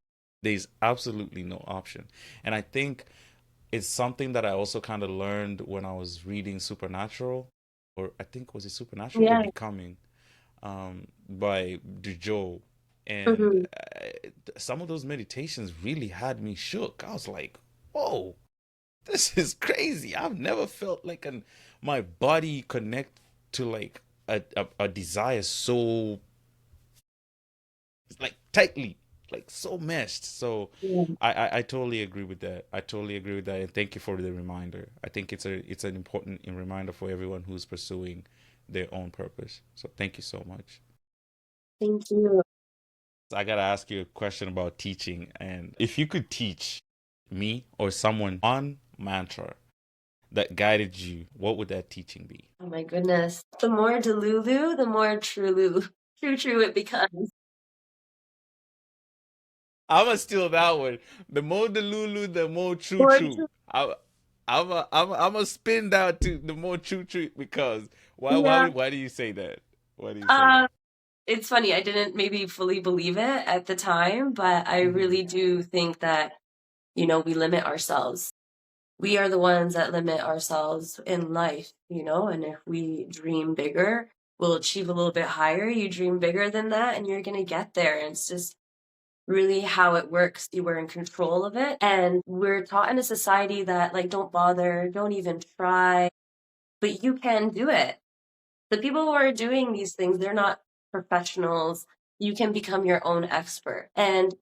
There's absolutely no option. And I think it's something that I also kind of learned when I was reading Supernatural, or I think was it Supernatural or Yeah. Becoming, by Dujo. And Mhm. some of those meditations really had me shook. I was like, whoa, this is crazy. I've never felt like my body connect to like a desire so like tightly, like so meshed. So Yeah. I totally agree with that. I totally agree with that, and thank you for the reminder. I think it's an important reminder for everyone who's pursuing their own purpose. So thank you so much. Thank you. I gotta ask you a question about teaching, and if you could teach me or someone one mantra that guided you, what would that teaching be? Oh my goodness. The more Delulu, the more Trulu. True it becomes. I'm gonna steal that one. The more the Lulu, the more true More true. true. I'm a spin that to the more true true, because Yeah. why do you say that? Why do you say Uh, that? it's funny. I didn't maybe fully believe it at the time, but I Hmm. really do think that, we limit ourselves. We are the ones that limit ourselves in life, and if we dream bigger, we'll achieve a little bit higher. You dream bigger than that, and you're going to get there. And it's just really how it works. You were in control of it. And we're taught in a society that, like, don't bother, don't even try, but you can do it. The people who are doing these things, they're not professionals. you can become your own expert. And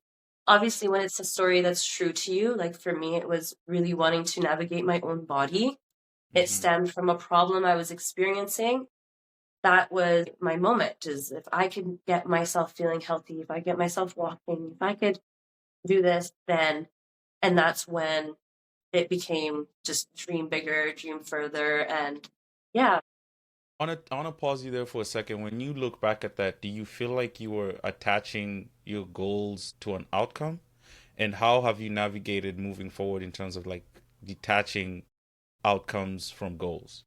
obviously, when it's a story that's true to you, like for me, it was really wanting to navigate my own body. It Mm-hmm. stemmed from a problem I was experiencing. That was my moment, is if I could get myself feeling healthy, if I get myself walking, if I could do this, then, and that's when it became just dream bigger, dream further. And yeah, I want to pause you there for a second. When you look back at that, do you feel like you were attaching your goals to an outcome? And how have you navigated moving forward in terms of like detaching outcomes from goals?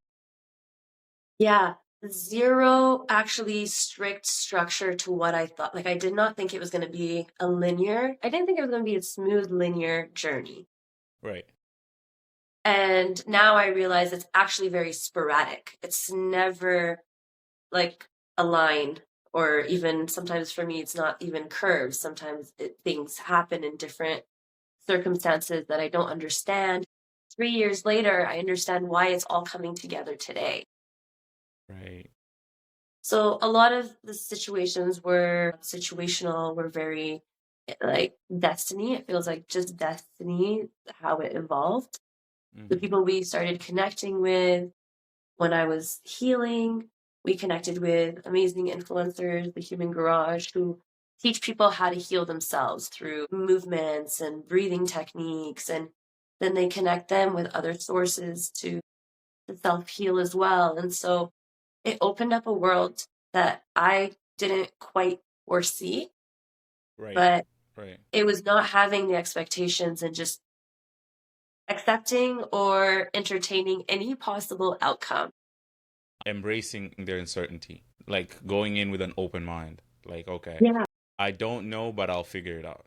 yeah, zero actually strict structure to what I thought. Like, I did not think it was going to be a linear, I didn't think it was going to be a smooth linear journey. Right. And now I realize it's actually very sporadic. It's never like a line, or even sometimes for me, it's not even curves. Sometimes things happen in different circumstances that I don't understand. 3 years later, I understand why it's all coming together today. Right. So a lot of the situations were situational, were very like destiny. It feels like just destiny, how it evolved. The Mm-hmm. people we started connecting with when I was healing, we connected with amazing influencers, the Human Garage, who teach people how to heal themselves through movements and breathing techniques. And then they connect them with other sources to self heal as well. And so it opened up a world that I didn't quite foresee, Right. but Right. it was not having the expectations and just accepting or entertaining any possible outcome. Embracing their uncertainty, like going in with an open mind. Like, okay, Yeah. I don't know, but I'll figure it out.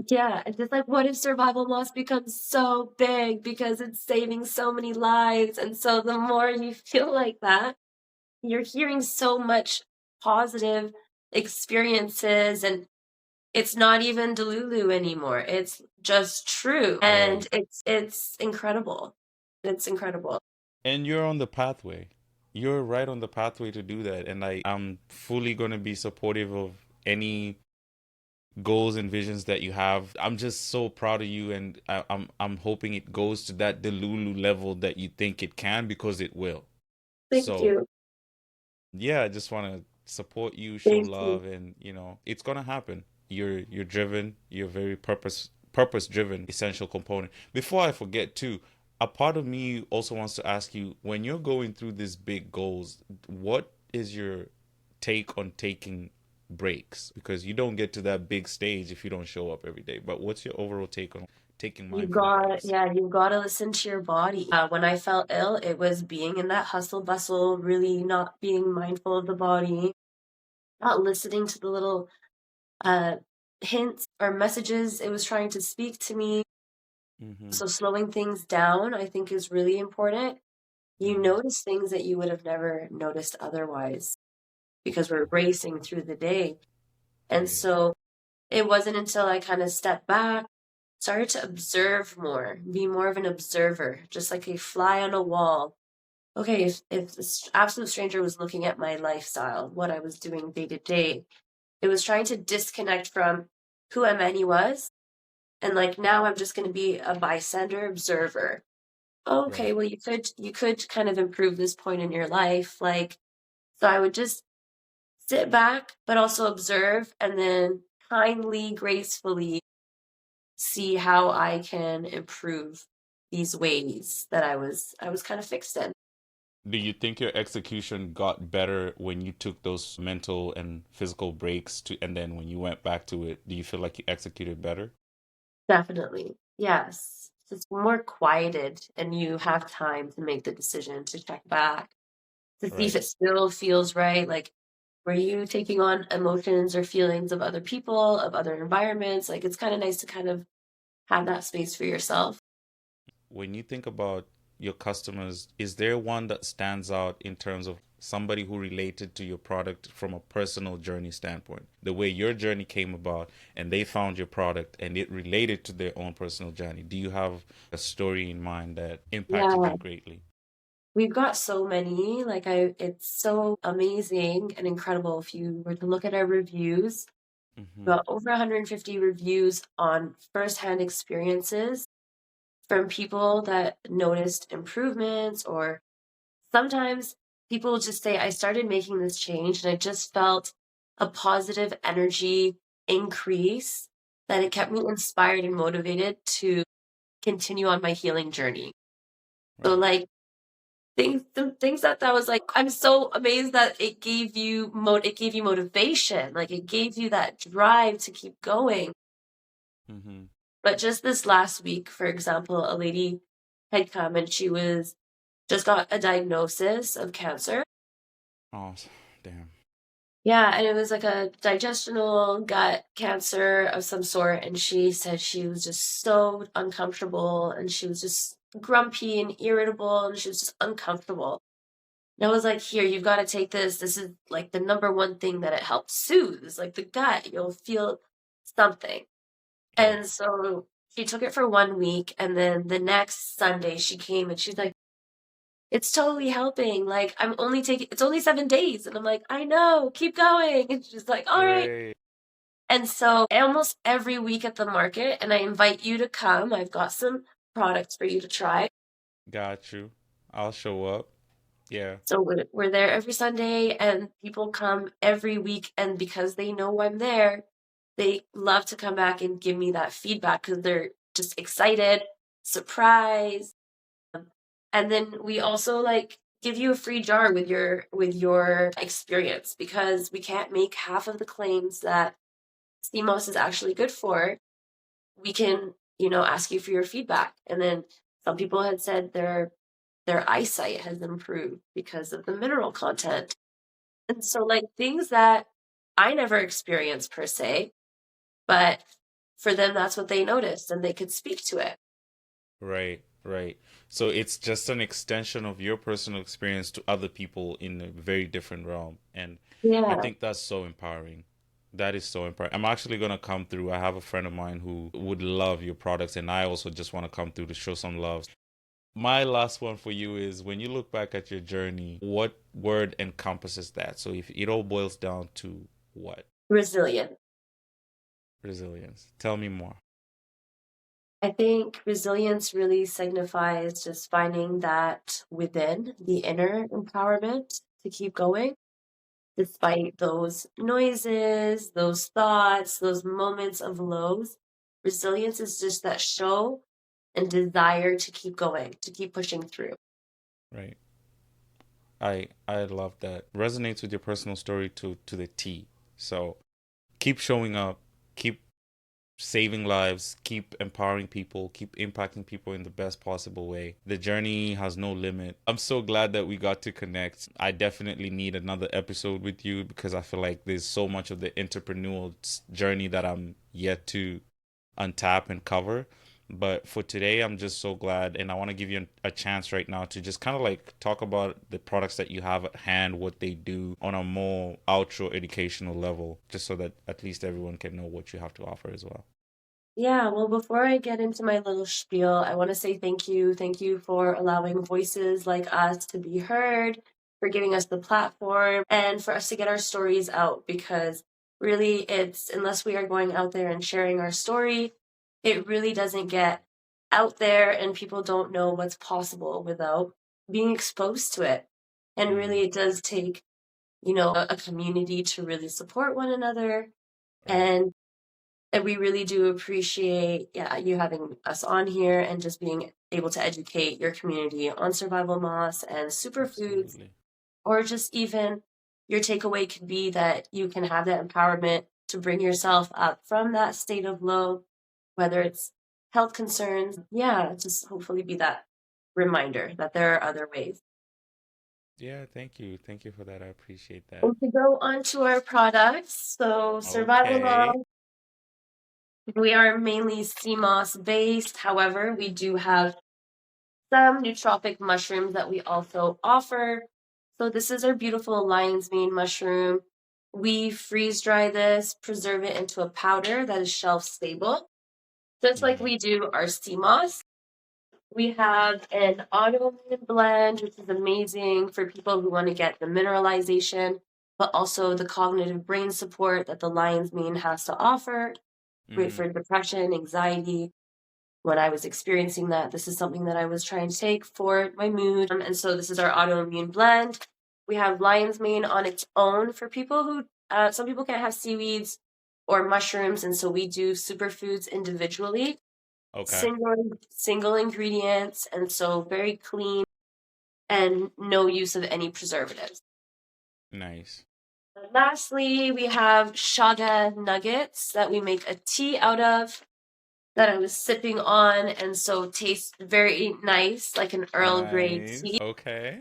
Yeah. It's just like, what if survival loss becomes so big because it's saving so many lives? And so the more you feel like that, you're hearing so much positive experiences, and it's not even Delulu anymore. It's just true. And Right. it's incredible. It's incredible. And you're on the pathway. You're right on the pathway to do that. And I'm fully going to be supportive of any goals and visions that you have. I'm just so proud of you, and I'm hoping it goes to that Delulu level that you think it can, because it will. Thank So you. yeah, I just want to support you, show Thank you. love, and it's gonna happen. You're driven. You're very purpose driven, essential component. Before I forget too, a part of me also wants to ask you, when you're going through these big goals, what is your take on taking breaks? Because you don't get to that big stage if you don't show up every day. But what's your overall take on taking mindful breaks? You've got to listen to your body. When I felt ill, it was being in that hustle bustle, really not being mindful of the body, not listening to the little uh, hints or messages it was trying to speak to me. Mm-hmm. So slowing things down, I think, is really important. You Mm-hmm. notice things that you would have never noticed otherwise because we're racing through the day. And Right. so it wasn't until I kind of stepped back, started to observe more, be more of an observer, just like a fly on a wall. Okay, if this absolute stranger was looking at my lifestyle, what I was doing day to day, it was trying to disconnect from who Amanie was. And like now I'm just going to be a bystander observer. Okay, Right. well you could kind of improve this point in your life. Like, so I would just sit back, but also observe, and then kindly, gracefully see how I can improve these ways that I was kind of fixed in. Do you think your execution got better when you took those mental and physical breaks and then when you went back to it, do you feel like you executed better? Definitely. Yes. It's more quieted and you have time to make the decision to check back, to see if Right. it still feels right. Like, were you taking on emotions or feelings of other people, of other environments? Like, it's kind of nice to kind of have that space for yourself. When you think about your customers, is there one that stands out in terms of somebody who related to your product from a personal journey standpoint? The way your journey came about and they found your product and it related to their own personal journey. Do you have a story in mind that impacted Yeah, you greatly? we've got so many. Like, it's so amazing and incredible if you were to look at our reviews. Mm-hmm. Got over 150 reviews on firsthand experiences from people that noticed improvements, or sometimes people just say, I started making this change and I just felt a positive energy increase that it kept me inspired and motivated to continue on my healing journey. So Right. like things that was like, I'm so amazed that it gave you it gave you motivation, like it gave you that drive to keep going. Mm-hmm. But just this last week, for example, a lady had come and she was just got a diagnosis of cancer. Oh, damn. Yeah, and it was like a digestional gut cancer of some sort. And she said she was just so uncomfortable and she was just grumpy and irritable and she was just uncomfortable. And I was like, here, you've got to take this. This is like the number one thing that it helps soothe, like the gut. You'll feel something. Right. And so she took it for 1 week. And then the next Sunday, she came and she's like, it's totally helping. Like, it's only 7 days. And I'm like, I know, keep going. And she's like, all right. Great. And so almost every week at the market, and I invite you to come. I've got some products for you to try. Got you. I'll show up. Yeah. So we're there every Sunday, and people come every week. And because they know I'm there, they love to come back and give me that feedback because they're just excited, surprised. And then we also like give you a free jar with your experience because we can't make half of the claims that CMOS is actually good for. We can, ask you for your feedback. And then some people had said their eyesight has improved because of the mineral content. And so like things that I never experienced per se, but for them that's what they noticed and they could speak to it. Right. Right. So it's just an extension of your personal experience to other people in a very different realm. And I Yeah. think that's so empowering. That is so empowering. I'm actually going to come through. I have a friend of mine who would love your products, and I also just want to come through to show some love. My last one for you is when you look back at your journey, what word encompasses that? So if it all boils down to what? Resilient. Resilience. Tell me more. I think resilience really signifies just finding that within the inner empowerment to keep going despite those noises, those thoughts, those moments of lows. Resilience is just that show and desire to keep going, to keep pushing through. Right. I love that. Resonates with your personal story to the T. So keep showing up, keep saving lives, keep empowering people, keep impacting people in the best possible way. The journey has no limit. I'm so glad that we got to connect. I definitely need another episode with you because I feel like there's so much of the entrepreneurial journey that I'm yet to untap and cover. But for today, I'm just so glad, and I want to give you a chance right now to just kind of like talk about the products that you have at hand, what they do on a more outro educational level, just so that at least everyone can know what you have to offer as well. Yeah, well, before I get into my little spiel, I want to say thank you. Thank you for allowing voices like us to be heard, for giving us the platform, and for us to get our stories out because really it's unless we are going out there and sharing our story, it really doesn't get out there and people don't know what's possible without being exposed to it. And Mm, really it does take, a community to really support one another. right. And we really do appreciate, yeah, you having us on here and just being able to educate your community on survival moss and superfoods, Absolutely. or just even your takeaway could be that you can have that empowerment to bring yourself up from that state of low, whether it's health concerns. Yeah, just hopefully be that reminder that there are other ways. Yeah, thank you. Thank you for that. I appreciate that. And to go on to our products, so survival Okay. moss, we are mainly sea moss based. However, we do have some nootropic mushrooms that we also offer. So this is our beautiful lion's mane mushroom. We freeze dry this, preserve it into a powder that is shelf stable. Just like Mm-hmm. we do our sea moss. We have an auto blend, which is amazing for people who want to get the mineralization. but also the cognitive brain support that the lion's mane has to offer, great Mm-hmm. for depression, anxiety. When I was experiencing that, this is something that I was trying to take for my mood. And so this is our autoimmune blend. We have lion's mane on its own for people who, some people can't have seaweeds or mushrooms. And so we do superfoods individually, Okay. single ingredients. And so very clean and no use of any preservatives. Nice. Lastly, we have shaga nuggets that we make a tea out of that I was sipping on, and so tastes very nice, like an Earl Grey Nice. tea. Okay.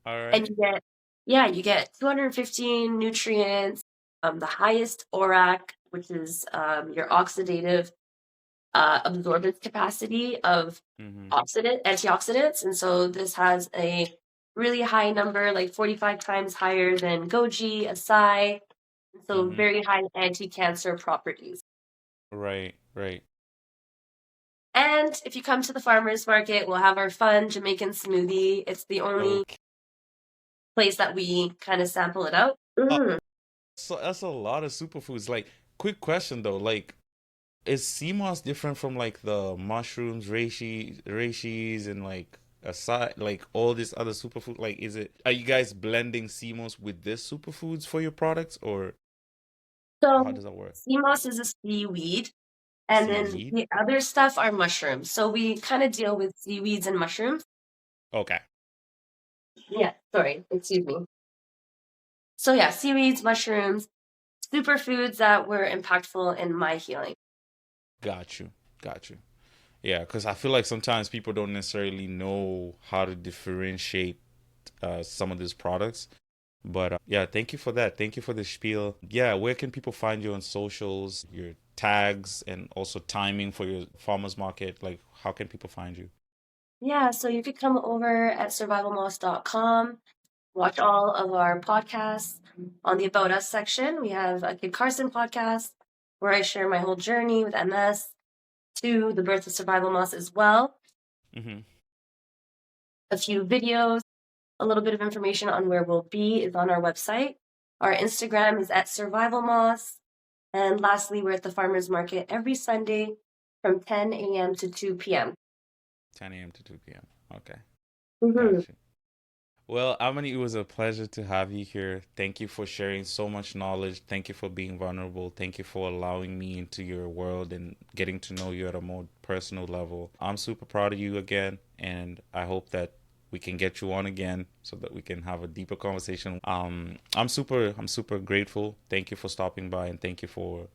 All And right. you get, yeah, you get 215 nutrients, the highest ORAC, which is your oxidative absorbance capacity of Mm-hmm. antioxidants. And so this has a really high number, like 45 times higher than goji, acai. So Mm-hmm. very high anti-cancer properties. Right. Right. And if you come to the farmers market, we'll have our fun Jamaican smoothie. It's the only Okay. place that we kind of sample it out. So that's a lot of superfoods. Like, quick question though, like, is sea moss different from like the mushrooms, reishi, and like aside, like all this other superfood? Like, are you guys blending sea moss with this superfoods for your products, or how So does that work? sea moss is a seaweed, and then Seaweed? the other stuff are mushrooms. So we kind of deal with seaweeds and mushrooms. Okay, Yeah, sorry, excuse me. So yeah, seaweeds, mushrooms, superfoods that were impactful in my healing. got you, got you. Yeah, because I feel like sometimes people don't necessarily know how to differentiate some of these products. But yeah, thank you for that. Thank you for the spiel. Yeah, where can people find you on socials, your tags, and also timing for your farmers market? Like, how can people find you? Yeah, so you could come over at survivalmoss.com, watch all of our podcasts. On the About Us section, we have a Kid Carson podcast where I share my whole journey with MS to the birth of Survival Moss as well. Mm-hmm. A few videos, a little bit of information on where we'll be is on our website. Our Instagram is at Survival Moss. And lastly, we're at the farmers market every Sunday from 10 a.m. to 2 p.m. 10 a.m. to 2 p.m. Okay, Mm-hmm. gotcha. Well, Amani, it was a pleasure to have you here. Thank you for sharing so much knowledge. Thank you for being vulnerable. Thank you for allowing me into your world and getting to know you at a more personal level. I'm super proud of you again, and I hope that we can get you on again so that we can have a deeper conversation. I'm super grateful. Thank you for stopping by, and thank you for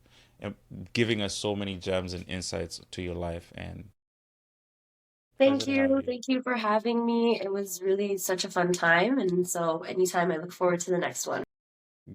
giving us so many gems and insights to your life. And pleasure Thank to have you. you. Thank you for having me. It was really such a fun time. And so anytime I look forward to the next one.